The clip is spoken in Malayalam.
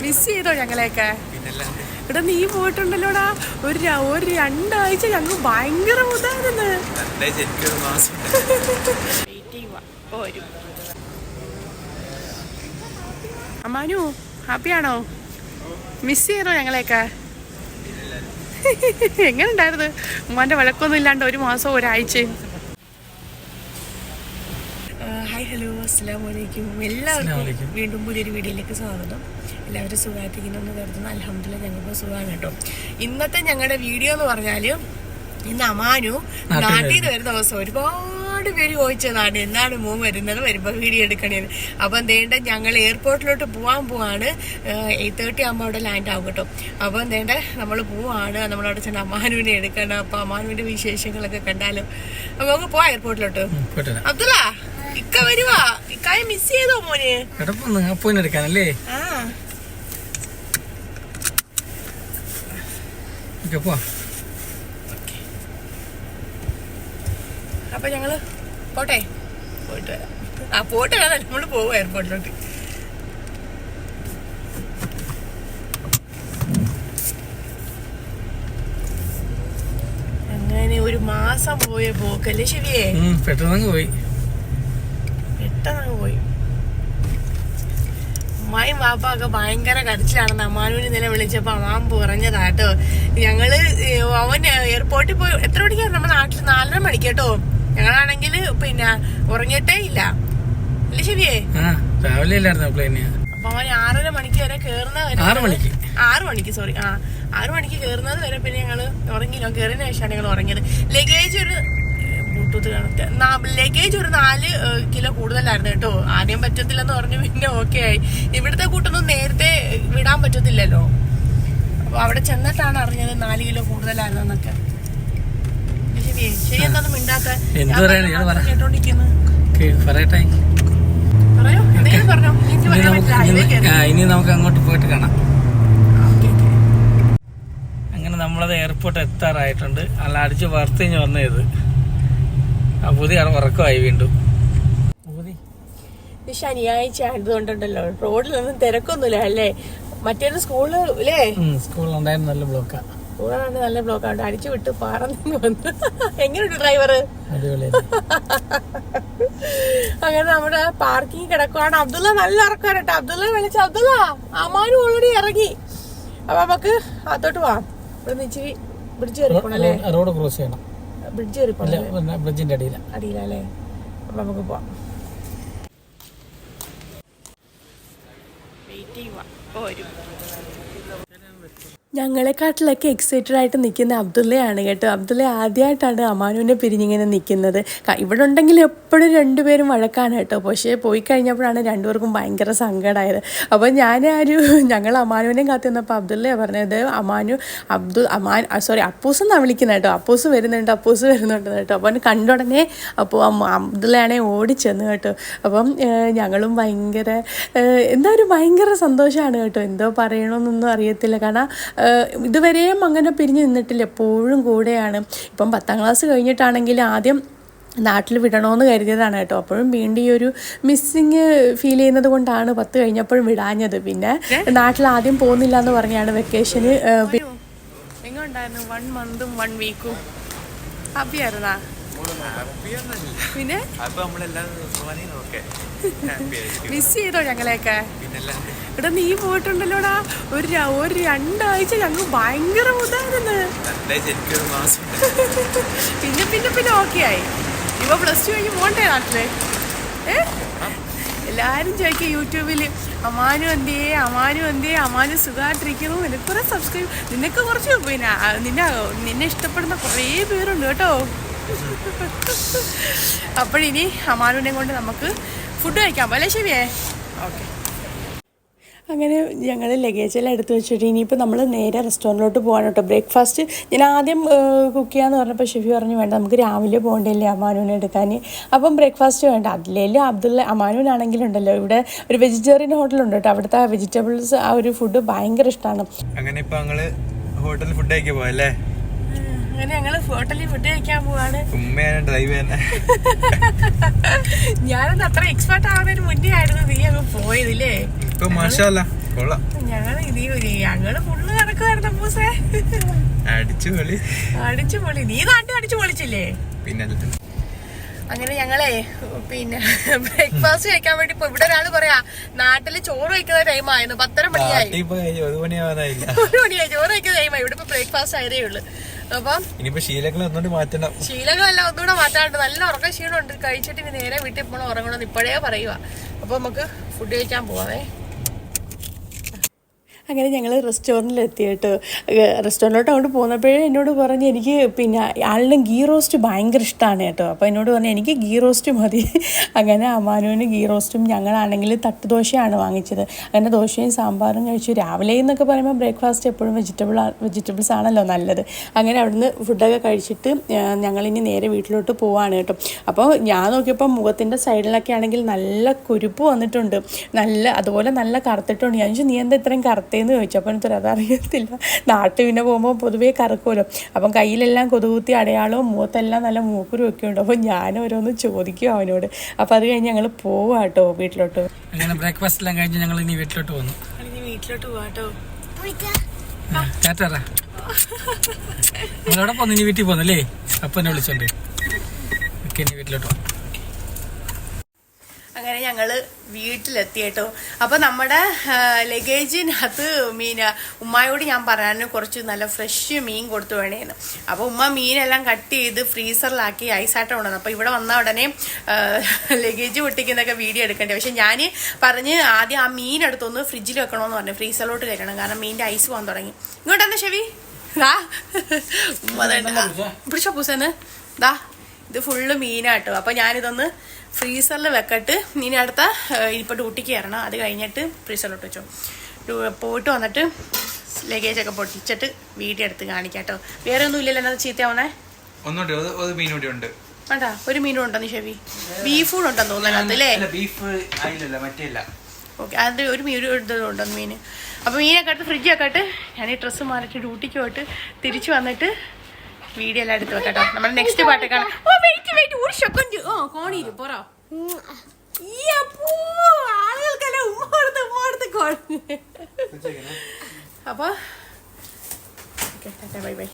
മിസ് ചെയ്തോ ഞങ്ങളെയൊക്കെ? ഇവിടെ നീ പോയിട്ടുണ്ടല്ലോടാ, ഒരു 2 ആഴ്ച ഞങ്ങൾ ഭയങ്കര മുതായിരുന്നു. അമ്മാനു ഹാപ്പിയാണോ? മിസ് ചെയ്തോ ഞങ്ങളെയൊക്കെ? എങ്ങനെ ഉണ്ടായിരുന്നു? ഉമ്മാന്റെ വഴക്കൊന്നും ഇല്ലാണ്ട് 1 മാസം 1 ആഴ്ചയും. ഹായ്, ഹലോ, അസ്സലാമു അലൈക്കും. എല്ലാവർക്കും വീണ്ടും പുതിയൊരു വീഡിയോയിലേക്ക് സ്വാഗതം. എല്ലാവരും സുഖമായിട്ടിരിക്കുന്നു കരുതുന്നു. അൽഹംദുലില്ലാഹ് ഞങ്ങൾക്ക് സുഖമാണ് കേട്ടോ. ഇന്നത്തെ ഞങ്ങളുടെ വീഡിയോ എന്ന് പറഞ്ഞാൽ, ഇന്ന് അമാനു നാട്ടിൽ നിന്ന് വരുന്ന ദിവസം ഒരുപാട് പേര് ചോദിച്ചതാണ് എന്നാണ് മോൻ വരുന്നത്, വരുമ്പോൾ വീഡിയോ എടുക്കണേന്ന്. അപ്പം എന്തേണ്ട ഞങ്ങൾ എയർപോർട്ടിലോട്ട് പോവാണ്. 8:30 ആകുമ്പോൾ അവിടെ ലാൻഡ് ആവും കേട്ടോ. അപ്പം എന്തേണ്ട നമ്മൾ പോവാണ്, നമ്മളവിടെ ചെന്ന് അമാനുവിനെ എടുക്കണം. അപ്പം അമാനുവിന്റെ വിശേഷങ്ങളൊക്കെ കണ്ടാലോ. അപ്പം നമുക്ക് പോവാം എയർപോർട്ടിലോട്ട്. അബ്ദുള്ള ഇക്ക വരുവാ, ഇക്കായ മിസ് ചെയ്തോ മോന്? എടുക്കാനല്ലേ? അപ്പൊ ഞങ്ങള് പോട്ടെ, പോയിട്ട് വരാം. പോയിട്ട് വരാം, നമ്മള് പോവും എയർപോർട്ടിലോട്ട്. അങ്ങനെ 1 മാസം പോയ പോക്കല്ലേ ശരിയേ? പെട്ടെന്ന് പോയി. അമ്മായും വാപ്പൊക്കെ ഭയങ്കര കരച്ചിലാണെന്ന് അമ്മാനുവിന് ഇന്നലെ വിളിച്ചപ്പോ അമ്മാൻ പറഞ്ഞതാട്ടോ. ഞങ്ങള് അവൻ എയർപോർട്ടിൽ പോയി എത്ര മണിക്കാണ്? നമ്മുടെ നാട്ടിൽ 4:30 മണിക്ക് കേട്ടോ. ഞങ്ങളാണെങ്കിൽ പിന്നെ ഉറങ്ങിയിട്ടേ ഇല്ല അല്ലേ ശരിയേ? രാവിലെ അപ്പൊ അവൻ 6:30 മണിക്ക് വരെ കേറുന്നത്, 6 മണിക്ക് സോറി 6 മണിക്ക് കേറുന്നത് വരെ പിന്നെ ഞങ്ങള് ഉറങ്ങിയില്ല. കേറിയതിനു ശേഷമാണ് ഞങ്ങൾ ഉറങ്ങിയത്. ലഗേജ് ഒരു 4 കിലോ കൂടുതലായിരുന്നു കേട്ടോ. ആദ്യം പറ്റത്തില്ലെന്ന് പറഞ്ഞു, പിന്നെ ഓക്കെ ആയി. ഇവിടുത്തെ കൂട്ടൊന്നും നേരത്തെ വിടാൻ പറ്റത്തില്ലല്ലോ. അപ്പൊ അവിടെ ചെന്നിട്ടാണ് അറിഞ്ഞത് 4 കിലോ കൂടുതലായിരുന്നൊക്കെ. ശരി, എന്താ മിണ്ടാത്ത കേട്ടോണ്ടിരിക്കുന്നു? പറയോ, എന്തെങ്കിലും പറഞ്ഞോ. ഇനി നമുക്ക് അങ്ങോട്ട് പോയിട്ട് കാണാം. അങ്ങനെ നമ്മളത് എയർപോർട്ട് എത്താറായിട്ടുണ്ട്. അല്ല അടിച്ച് വറുത്തിഞ്ഞ് വന്നത് പുതിയ ഉറക്കമായി വീണ്ടും. ശനിയാഴ്ച ആയതുകൊണ്ടുണ്ടല്ലോ റോഡിലൊന്നും തിരക്കൊന്നുമില്ല അല്ലേ? മറ്റേത് സ്കൂള് അല്ലേ? സ്കൂളുണ്ടായിരുന്നു, നല്ല ബ്ലോക്കാ. സ്കൂളാണ് നല്ല ബ്ലോക്കാണ്. അടിച്ചു വിട്ട് പറന്നു വന്നു. എങ്ങനെയുണ്ട് ഡ്രൈവർ? അങ്ങനെ നമ്മുടെ പാർക്കിംഗ് കിടക്കുവാണ്. അബ്ദുള്ള നല്ല ഇറക്കാൻ കേട്ടോ. അബ്ദുള്ള വിളിച്ച അബ്ദുള്ള അമാനു ഓൾറെഡി ഇറങ്ങി. അപ്പൊ നമുക്ക് അതോട്ട് പോവാം. ഇവിടെ ഇച്ചിരി ബ്രിഡ്ജ് കയറിപ്പോണല്ലേ? റോഡ് ക്രോസ് ചെയ്യണം. ബ്രിഡ്ജ് കയറിപ്പോണല്ലേ? ബ്രിഡ്ജിന്റെ അടിയിലല്ലേ? അപ്പൊ നമുക്ക് പോവാം. ഞങ്ങളെക്കാട്ടിലൊക്കെ എക്സൈറ്റഡ് ആയിട്ട് നിൽക്കുന്ന അബ്ദുള്ളയാണ് കേട്ടോ. അബ്ദുള്ള ആദ്യമായിട്ടാണ് അമാനുവിനെ പിരിഞ്ഞിങ്ങനെ നിൽക്കുന്നത്. ഇവിടെ ഉണ്ടെങ്കിൽ എപ്പോഴും 2 പേരും വഴക്കാണ് കേട്ടോ. പക്ഷേ പോയി കഴിഞ്ഞപ്പോഴാണ് 2 പേർക്കും ഭയങ്കര സങ്കടമായത്. അപ്പോൾ ഞങ്ങൾ അമാനുവിനെയും കാത്തു നിന്നപ്പോൾ അബ്ദുള്ളയാണ് പറഞ്ഞത് അപ്പൂസ് എന്നാണ് വിളിക്കുന്നത് കേട്ടോ. അപ്പൂസ് വരുന്നുണ്ട് കേട്ടോ. അപ്പോൾ കണ്ടുടനെ അപ്പോൾ അബ്ദുള്ളയാണെ ഓടിച്ചെന്ന് കേട്ടോ. അപ്പം ഞങ്ങളും ഭയങ്കര സന്തോഷമാണ് കേട്ടോ. എന്തോ പറയണമെന്നൊന്നും അറിയത്തില്ല. കാരണം ഇതുവരെയും അങ്ങനെ പിരിഞ്ഞ് നിന്നിട്ടില്ല, എപ്പോഴും കൂടെയാണ്. ഇപ്പം 10ാം ക്ലാസ് കഴിഞ്ഞിട്ടാണെങ്കിൽ ആദ്യം നാട്ടിൽ വിടണമെന്ന് കരുതിയതാണ് കേട്ടോ. അപ്പോഴും വീണ്ടും ഈ ഒരു മിസ്സിങ് ഫീൽ ചെയ്യുന്നത് കൊണ്ടാണ് 10 കഴിഞ്ഞപ്പോഴും വിടാഞ്ഞത്. പിന്നെ നാട്ടിൽ ആദ്യം പോകുന്നില്ല എന്ന് പറഞ്ഞാണ് വെക്കേഷന്. എങ്ങനെയുണ്ടായിരുന്നു 1 മന്തും 1 വീക്കും? ഹാപ്പിയായിരുന്നാ? പിന്നെ മിസ് ചെയ്തോ ഞങ്ങളെയൊക്കെ? ഇവിടെ നീ പോയിട്ടുണ്ടല്ലോടാ, ഒരു 2 ആഴ്ച ഞങ്ങൾ ഭയങ്കര മുതായിരുന്നു. പിന്നെ ഓക്കെ ആയി. ഇപ്പൊ +2 കഴിഞ്ഞ് പോണ്ടേ നാട്ടില്? എല്ലാരും ചോദിക്കും യൂട്യൂബില് അമാനു എന്തേ, അമാനു സുഖമായിട്ടിരിക്കുന്നു. നിനക്ക് കുറെ സബ്സ്ക്രൈബ്, നിനക്ക് കുറച്ച് പിന്നെ നിന്നെ ഇഷ്ടപ്പെടുന്ന കുറേ പേരുണ്ട് കേട്ടോ. അപ്പോഴിനി അമാനുവിനെ കൊണ്ട് നമുക്ക് ഫുഡ് കഴിക്കാൻ പോലെ ശരിയേ? ഓക്കെ. അങ്ങനെ ഞങ്ങൾ ലഗേജെല്ലാം എടുത്ത് വെച്ചിട്ട് ഇനിയിപ്പോൾ നമ്മൾ നേരെ റെസ്റ്റോറൻറ്റിലോട്ട് പോകാൻ കേട്ടോ. ബ്രേക്ക്ഫാസ്റ്റ് ഞാൻ ആദ്യം കുക്ക് ചെയ്യാമെന്ന് പറഞ്ഞപ്പോൾ ഷെഫി പറഞ്ഞു വേണ്ട, നമുക്ക് രാവിലെ പോകണ്ടല്ലേ അമാനുവിനെ എടുക്കാൻ. അപ്പം ബ്രേക്ക്ഫാസ്റ്റ് വേണ്ട. അതിലേലും അമാനുവിനാണെങ്കിലും ഉണ്ടല്ലോ, ഇവിടെ ഒരു വെജിറ്റേറിയൻ ഹോട്ടലുണ്ട് കേട്ടോ. അവിടുത്തെ വെജിറ്റബിൾസ് ആ ഒരു ഫുഡ് ഭയങ്കര ഇഷ്ടമാണ്. അങ്ങനെ ഇപ്പോൾ ഞങ്ങൾ ഹോട്ടലിൽ ഫുഡ് കഴിക്കാൻ പോയല്ലേ? അങ്ങനെ ഞങ്ങള് ഹോട്ടലിൽ ഫുഡ് കഴിക്കാൻ പോവാണ്. ഞാനൊന്ന് അത്ര എക്സ്പെർട്ട് ആവുന്നതിന് മുന്നേ ആയിരുന്നു നീ അങ്ങ് പോയതില്ലേ? ഞങ്ങള് ഫുള്ള് കറക്കുമായിരുന്നു പൂസേ. അടിച്ചു പൊളി. നീ നാട്ടിൽ അടിച്ചു പൊളിച്ചില്ലേ? പിന്നെ അങ്ങനെ ഞങ്ങളെ പിന്നെ ബ്രേക്ക്ഫാസ്റ്റ് കഴിക്കാൻ വേണ്ടി ഇപ്പൊ ഇവിടെ ഒരാള് പറയാ നാട്ടില് ചോറ് കഴിക്കുന്ന ടൈം ആയിരുന്നു. 10:30 മണിയായി. 1 മണിയായി ചോറ് കഴിക്കുന്ന ടൈമായി. ഇവിടെ ഇപ്പൊ ബ്രേക്ക്ഫാസ്റ്റ് ആയതേ ഉള്ളു. അപ്പം ശീലങ്ങളെല്ലാം ഒന്നുകൂടെ മാറ്റാണ്ട്. നല്ല ഉറക്ക ക്ഷീണമുണ്ട്. കഴിച്ചിട്ട് ഇനി നേരെ വീട്ടിൽ പോകണം, ഉറങ്ങണമെന്ന് ഇപ്പോഴേ പറയുക. അപ്പൊ നമുക്ക് ഫുഡ് കഴിക്കാൻ പോവാവേ. അങ്ങനെ ഞങ്ങൾ റെസ്റ്റോറൻറ്റിലെത്തി കേട്ടോ. റെസ്റ്റോറൻറ്റിലോട്ട് അങ്ങോട്ട് പോന്നപ്പോഴേ എന്നോട് പറഞ്ഞ് എനിക്ക് പിന്നെ ആളിന് ഗീ റോസ്റ്റ് ഭയങ്കര ഇഷ്ടമാണ് കേട്ടോ. അപ്പോൾ എന്നോട് പറഞ്ഞു എനിക്ക് ഗീ റോസ്റ്റ് മതി. അങ്ങനെ അമാനുവിന് ഗീ റോസ്റ്റും ഞങ്ങളാണെങ്കിൽ തട്ടുദോശയാണ് വാങ്ങിച്ചത്. അങ്ങനെ ദോശയും സാമ്പാറും കഴിച്ചു. രാവിലെ എന്നൊക്കെ പറയുമ്പോൾ ബ്രേക്ക്ഫാസ്റ്റ് എപ്പോഴും വെജിറ്റബിൾസ് ആണല്ലോ നല്ലത്. അങ്ങനെ അവിടുന്ന് ഫുഡൊക്കെ കഴിച്ചിട്ട് ഞങ്ങളിനി നേരെ വീട്ടിലോട്ട് പോവാണ് കേട്ടോ. അപ്പോൾ ഞാൻ നോക്കിയപ്പോൾ മുഖത്തിൻ്റെ സൈഡിലൊക്കെ ആണെങ്കിൽ നല്ല കുരുപ്പ് വന്നിട്ടുണ്ട്, അതുപോലെ നല്ല കറുത്തിട്ടുണ്ട്. ഞാൻ ചോദിച്ചു നീ എന്താ ഇത്രയും കറുത്തേന്ന് ചോദിച്ചു. അപ്പം എനിക്കൊരു അതറിയത്തില്ല. നാട്ടിൽ പിന്നെ പോകുമ്പോൾ പൊതുവേ കറക്കുമല്ലോ. അപ്പം കയ്യിലെല്ലാം കൊതുകുത്തി അടയാളവും മുഖത്തെല്ലാം നല്ല മൂക്കുരും ഒക്കെ ഉണ്ട്. അപ്പം ഞാൻ ഓരോന്ന് ചോദിക്കും അവനോട്. അപ്പം അത് കഴിഞ്ഞ് ഞങ്ങൾ പോവാ കേട്ടോ വീട്ടിലോട്ട്. അങ്ങനെ ബ്രേക്ക്ഫാസ്റ്റ് എല്ലാം കഴിഞ്ഞ് ഞങ്ങൾ ഇനി വീട്ടിലോട്ട് പോകുന്നു. വീട്ടിലോട്ട് പോവാട്ടോ. നമ്മളവിടെ പോന്നു, ഇനി വീട്ടിൽ പോന്നല്ലേ? അപ്പൊ എന്നെ വിളിച്ചോണ്ട് ഇനി വീട്ടിലോട്ട് പോകും. അങ്ങനെ ഞങ്ങള് വീട്ടിലെത്തി കേട്ടോ. അപ്പൊ നമ്മുടെ ലഗേജിനകത്ത് ഉമ്മായോട് ഞാൻ പറയാനും കുറച്ച് നല്ല ഫ്രഷ് മീൻ കൊടുത്തു വേണേന്ന്. അപ്പൊ ഉമ്മ മീനെല്ലാം കട്ട് ചെയ്ത് ഫ്രീസറിലാക്കി ഐസായിട്ട് കൊണ്ടുവന്നു. അപ്പൊ ഇവിടെ വന്ന ഉടനെ ലഗേജ് പൊട്ടിക്കുന്നൊക്കെ വീഡിയോ എടുക്കണ്ടേ. പക്ഷെ ഞാൻ പറഞ്ഞ് ആദ്യം ആ മീൻ എടുത്തൊന്ന് ഫ്രിഡ്ജിൽ വെക്കണമെന്ന് പറഞ്ഞു. ഫ്രീസറിലോട്ട് കയറ്റണം, കാരണം മീനിന്റെ ഐസ് പോകാൻ തുടങ്ങി. ഇങ്ങോട്ടെന്ന് ഷെവി പിടിച്ചോ പൂസന്ന്. ദാ ഇത് ഫുള്ള് മീനാട്ടോ. അപ്പൊ ഞാനിതൊന്ന് ഫ്രീസറിൽ വെക്കട്ട്. ഇനി അടുത്ത ഇനിയിപ്പോൾ ഡ്യൂട്ടിക്ക് കയറണം. അത് കഴിഞ്ഞിട്ട് ഫ്രീസറിലോട്ട് വെച്ചോ. പോയിട്ട് വന്നിട്ട് ലഗേജൊക്കെ പൊട്ടിച്ചിട്ട് വീഡിയോ എടുത്ത് കാണിക്കാം കേട്ടോ. വേറെ ഒന്നും ഇല്ലല്ലോ എന്നാ ചീത്തയാവുന്നേ? വേണ്ടാ, ഒരു മീനും ഉണ്ടോ നിഷേവി? ബീഫ് കൂടെ ഉണ്ടെന്ന് തോന്നുന്നു അല്ലേ? ഓക്കെ, അത് ഒരു മീൻ ഉണ്ടോ മീൻ. അപ്പോൾ മീനൊക്കെ എടുത്ത് ഫ്രിഡ്ജൊക്കെ ഇട്ട് ഞാൻ ഈ ഡ്രസ്സ് മാറിയിട്ട് ഡ്യൂട്ടിക്ക് പോയിട്ട് തിരിച്ചു വന്നിട്ട് വീഡിയോ എല്ലാം എടുത്ത് വെക്കട്ടോ. നമ്മുടെ നെക്സ്റ്റ് പാട്ട് കാണാം. ഓ വെയിറ്റ് ഒരു സെക്കൻഡ്. കോണിയില് പോറോ. ആളുകൾക്കെല്ലാം ഉമ്മ കൊടുത്ത് അപ്പൊ ബൈ ബൈ.